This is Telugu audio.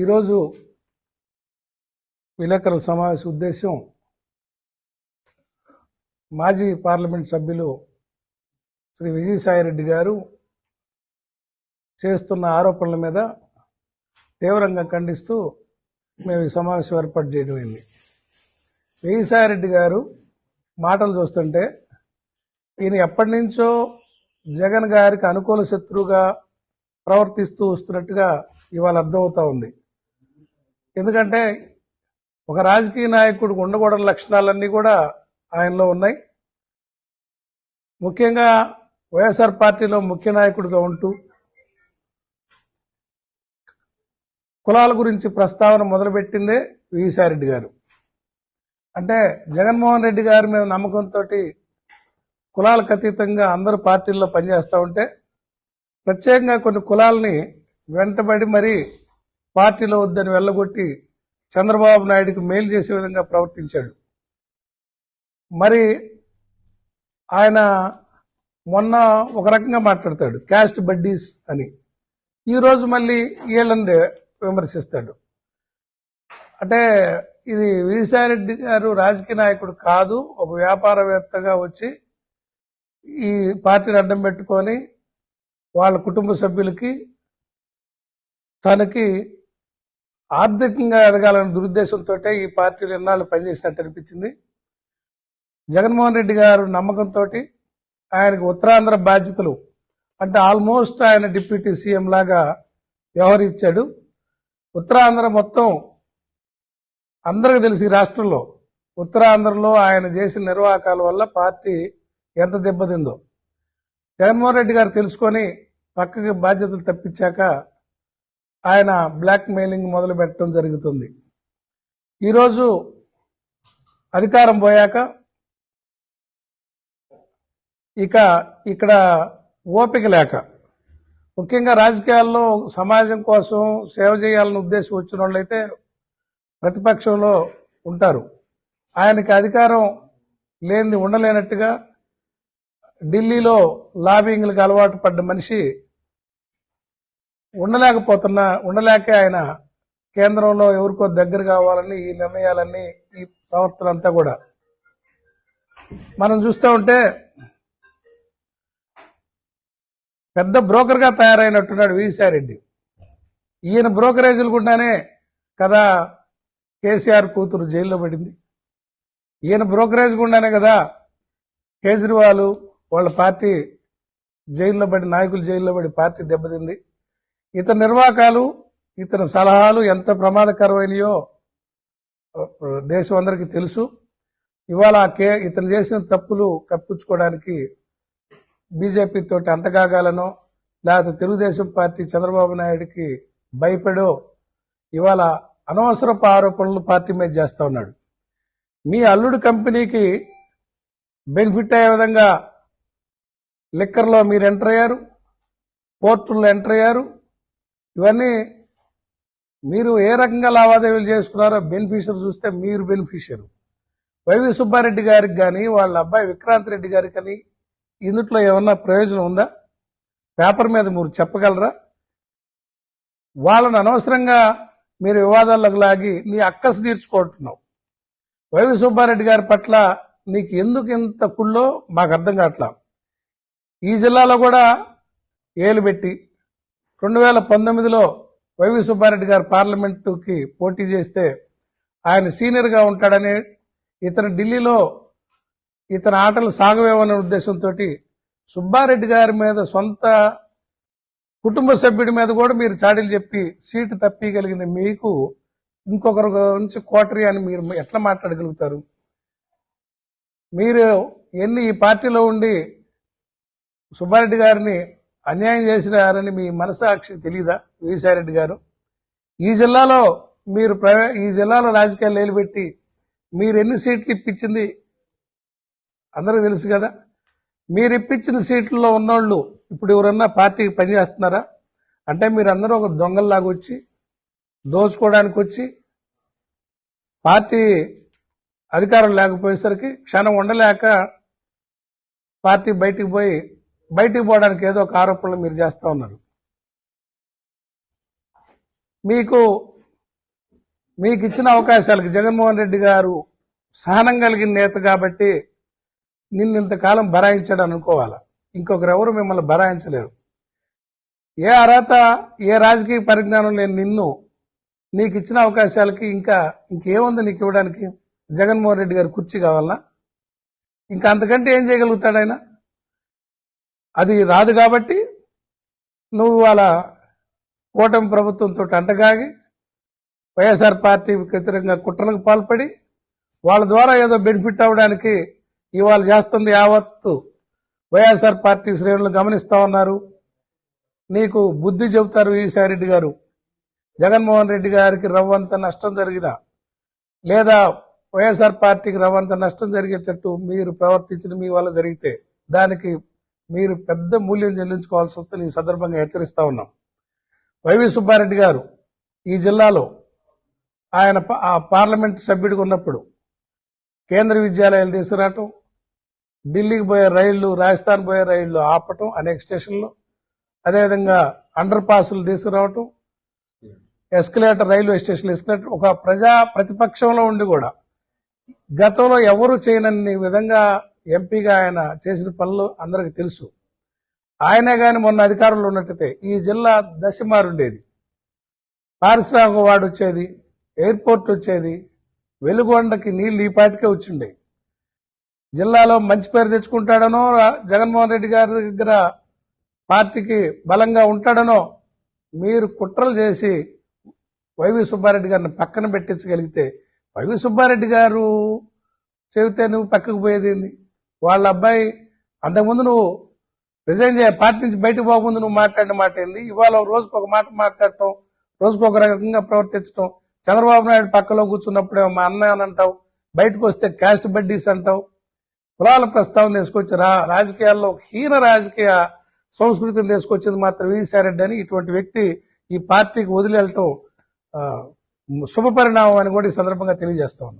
ఈరోజు విలేకరుల సమావేశ ఉద్దేశం మాజీ పార్లమెంట్ సభ్యులు శ్రీ విజయసాయిరెడ్డి గారు చేస్తున్న ఆరోపణల మీద తీవ్రంగా ఖండిస్తూ మేము ఈ సమావేశం ఏర్పాటు చేయడమైంది. విజయసాయిరెడ్డి గారు మాటలు చూస్తుంటే ఈయన ఎప్పటి నుంచో జగన్ గారికి అనుకూల శత్రువుగా ప్రవర్తిస్తూ వస్తున్నట్టుగా ఇవాళ అర్థమవుతా ఉంది. ఎందుకంటే ఒక రాజకీయ నాయకుడికి ఉండకూడని లక్షణాలన్నీ కూడా ఆయనలో ఉన్నాయి. ముఖ్యంగా వైఎస్ఆర్ పార్టీలో ముఖ్య నాయకుడిగా ఉంటూ కులాల గురించి ప్రస్తావన మొదలుపెట్టిందే విజయసాయిరెడ్డి గారు. అంటే జగన్మోహన్ రెడ్డి గారి మీద నమ్మకంతో కులాలకు అతీతంగా అందరూ పార్టీల్లో పనిచేస్తూ ఉంటే ప్రత్యేకంగా కొన్ని కులాలని వెంటబడి మరీ పార్టీలో వద్దని వెళ్ళగొట్టి చంద్రబాబు నాయుడికి మేలు చేసే విధంగా ప్రవర్తించాడు. మరి ఆయన మొన్న ఒక రకంగా మాట్లాడతాడు, క్యాస్ట్ బడ్డీస్ అని. ఈరోజు మళ్ళీ వీళ్ళని విమర్శిస్తాడు. అంటే ఇది విజయసాయిరెడ్డి గారు రాజకీయ నాయకుడు కాదు, ఒక వ్యాపారవేత్తగా వచ్చి ఈ పార్టీని అడ్డం పెట్టుకొని వాళ్ళ కుటుంబ సభ్యులకి తనకి ఆర్థికంగా ఎదగాలనే దురుద్దేశంతో ఈ పార్టీలు ఎన్నాళ్ళు పనిచేసినట్టు అనిపించింది. జగన్మోహన్ రెడ్డి గారు నమ్మకంతో ఆయనకు ఉత్తరాంధ్ర బాధ్యతలు అంటే ఆల్మోస్ట్ ఆయన డిప్యూటీ సీఎం లాగా వ్యవహరించాడు. ఉత్తరాంధ్ర మొత్తం అందరికీ తెలిసి రాష్ట్రంలో ఉత్తరాంధ్రలో ఆయన చేసిన నిర్వాహకాల వల్ల పార్టీ ఎంత దెబ్బతిందో జగన్మోహన్ రెడ్డి గారు తెలుసుకొని పక్కకి బాధ్యతలు తప్పించాక ఆయన బ్లాక్ మెయిలింగ్ మొదలు పెట్టడం జరుగుతుంది. ఈరోజు అధికారం పోయాక ఇక ఇక్కడ ఓపిక లేక, ముఖ్యంగా రాజకీయాల్లో సమాజం కోసం సేవ చేయాలనే ఉద్దేశం వచ్చిన వాళ్ళైతే ప్రతిపక్షంలో ఉంటారు. ఆయనకి అధికారం లేనిది ఉండలేనట్టుగా ఢిల్లీలో లాబింగ్లకు అలవాటు పడ్డ మనిషి ఉండలేక ఆయన కేంద్రంలో ఎవరికో దగ్గర కావాలని ఈ నిర్ణయాలన్నీ ఈ ప్రవర్తన అంతా కూడా మనం చూస్తూ ఉంటే పెద్ద బ్రోకర్గా తయారైనట్టున్నాడు విజయసాయిరెడ్డి. ఈయన బ్రోకరేజీలు గుండానే కదా కేసీఆర్ కూతురు జైల్లో పడింది. ఈయన బ్రోకరేజ్ గుండానే కదా కేజ్రీవాల్ వాళ్ళ పార్టీ జైల్లో పడి, నాయకులు జైల్లో పడి పార్టీ దెబ్బతింది. ఇతని నిర్వాహకాలు, ఇతని సలహాలు ఎంత ప్రమాదకరమైనయో దేశం అందరికీ తెలుసు. ఇవాళ ఇతను చేసిన తప్పులు కప్పించుకోవడానికి బీజేపీ తోటి అంటగాగాలనో లేకపోతే తెలుగుదేశం పార్టీ చంద్రబాబు నాయుడికి భయపడో ఇవాళ అనవసరపు ఆరోపణలు పార్టీ మీద చేస్తూ ఉన్నాడు. మీ అల్లుడు కంపెనీకి బెనిఫిట్ అయ్యే విధంగా లిక్కర్లో మీరు ఎంటర్ అయ్యారు, పోర్టుల్లో ఎంటర్ అయ్యారు. ఇవన్నీ మీరు ఏ రకంగా లావాదేవీలు చేసుకున్నారో బెనిఫిషియర్ చూస్తే మీరు బెనిఫిషియర్. వైవి సుబ్బారెడ్డి గారికి కానీ వాళ్ళ అబ్బాయి విక్రాంత్ రెడ్డి గారికి కానీ ఇందుట్లో ఏమన్నా ప్రయోజనం ఉందా? పేపర్ మీద మీరు చెప్పగలరా? వాళ్ళని అనవసరంగా మీరు వివాదాల్లోకి లాగి నీ అక్కసు తీర్చుకుంటున్నావు. వైవి సుబ్బారెడ్డి గారి పట్ల నీకు ఎందుకు ఇంత కుళ్ళో మాకు అర్థం కావట్లా. ఈ జిల్లాలో కూడా ఏలు పెట్టి 2019లో వైవి సుబ్బారెడ్డి గారు పార్లమెంటుకి పోటీ చేస్తే ఆయన సీనియర్గా ఉంటాడని ఇతను ఢిల్లీలో ఇతని ఆటలు సాగవేమనే ఉద్దేశంతో సుబ్బారెడ్డి గారి మీద సొంత కుటుంబ సభ్యుడి మీద కూడా మీరు చాడీలు చెప్పి సీటు తప్పిగలిగిన మీకు ఇంకొకరి గురించి కోటరీ అని మీరు ఎట్లా మాట్లాడగలుగుతారు? మీరు ఈ పార్టీలో ఉండి సుబ్బారెడ్డి గారిని అన్యాయం చేసినారని మీ మనసాక్షికి తెలియదా విజయసాయిరెడ్డి గారు? ఈ జిల్లాలో రాజకీయాలు నిలబెట్టి మీరు ఎన్ని సీట్లు ఇప్పించింది అందరికీ తెలుసు కదా. మీరు ఇప్పించిన సీట్లలో ఉన్నోళ్ళు ఇప్పుడు ఎవరన్నా పార్టీకి పనిచేస్తున్నారా? అంటే మీరందరూ ఒక దొంగల్లాగా వచ్చి దోచుకోవడానికి వచ్చి పార్టీ అధికారం లేకపోయేసరికి క్షణం ఉండలేక పార్టీ బయటికి పోవడానికి ఏదో ఒక ఆరోపణలు మీరు చేస్తూ ఉన్నారు. మీకు మీకు ఇచ్చిన అవకాశాలకి జగన్మోహన్ రెడ్డి గారు సహనం కలిగిన నేత కాబట్టి నిన్ను ఇంతకాలం బరాయించాడు అనుకోవాలా. ఇంకొకరెవరు మిమ్మల్ని బరాయించలేరు. ఏ అర్హత ఏ రాజకీయ పరిజ్ఞానం లేని నిన్ను నీకు ఇచ్చిన అవకాశాలకి ఇంకేముంది నీకు ఇవ్వడానికి? జగన్మోహన్ రెడ్డి గారు కుర్చీ కావాలనా? ఇంకా అంతకంటే ఏం చేయగలుగుతాడు ఆయన? అది రాదు కాబట్టి నువ్వు వాళ్ళ కూటమి ప్రభుత్వంతో అంటగాగి వైఎస్ఆర్ పార్టీ వ్యతిరేకంగా కుట్రలకు పాల్పడి వాళ్ళ ద్వారా ఏదో బెనిఫిట్ అవ్వడానికి ఇవాళ చేస్తుంది యావత్తు వైఎస్ఆర్ పార్టీ శ్రేణులు గమనిస్తా ఉన్నారు. నీకు బుద్ధి చెబుతారు ఈసారెడ్డి గారు. జగన్మోహన్ రెడ్డి గారికి రవ్వంత నష్టం జరిగినా లేదా వైఎస్ఆర్ పార్టీకి రవ్వంత నష్టం జరిగేటట్టు మీరు ప్రవర్తించిన మీ వల్ల జరిగితే దానికి మీరు పెద్ద మూల్యం చెల్లించుకోవాల్సి వస్తుంది. ఈ సందర్భంగా హెచ్చరిస్తా ఉన్నాం. వైవి సుబ్బారెడ్డి గారు ఈ జిల్లాలో ఆయన పార్లమెంట్ సభ్యుడిగా ఉన్నప్పుడు కేంద్ర విద్యాలయాలు తీసుకురావటం, ఢిల్లీకి పోయే రైళ్లు, రాజస్థాన్ పోయే రైళ్లు ఆపటం అనేక స్టేషన్లో, అదేవిధంగా అండర్ పాసులు తీసుకురావటం, ఎస్కలేటర్ రైల్వే స్టేషన్ ఎస్కలేటర్, ఒక ప్రతిపక్షంలో ఉండి కూడా గతంలో ఎవరు చేయనన్ని విధంగా ఎంపీగా ఆయన చేసిన పనులు అందరికి తెలుసు. ఆయనే గాని మొన్న అధికారంలో ఉన్నట్టయితే ఈ జిల్లా దశ మారుండేది. పారిశ్రామిక వార్డు వచ్చేది, ఎయిర్పోర్ట్ వచ్చేది, వెలుగొండకి నీళ్లు ఈ పాటికే వచ్చిండే. జిల్లాలో మంచి పేరు తెచ్చుకుంటాడనో, జగన్మోహన్ రెడ్డి గారి దగ్గర పార్టీకి బలంగా ఉంటాడనో మీరు కుట్రలు చేసి వైవి సుబ్బారెడ్డి గారిని పక్కన పెట్టించగలిగితే, వైవి సుబ్బారెడ్డి గారు చెబితే నువ్వు పక్కకు పోయేది? వాళ్ళ అబ్బాయి అంతకుముందు నువ్వు రిజైన్ చేయ పార్టీ నుంచి బయటకు పోకముందు నువ్వు మాట్లాడిన మాట ఏంది? ఇవాళ రోజుకు ఒక మాట మాట్లాడటం, రోజుకు ఒక రకంగా ప్రవర్తించడం. చంద్రబాబు నాయుడు పక్కలో కూర్చున్నప్పుడే మా అన్న అని అంటావు, బయటకు వస్తే క్యాస్ట్ బడ్డీస్ అంటావు, కులాల ప్రస్తావన తీసుకొచ్చి రాజకీయాల్లో హీన రాజకీయ సంస్కృతిని తీసుకొచ్చింది మాత్రం వీసారెడ్డి అని ఇటువంటి వ్యక్తి ఈ పార్టీకి వదిలి వెళ్ళటం శుభపరిణామం అని కూడా ఈ సందర్భంగా తెలియజేస్తా ఉన్నాం.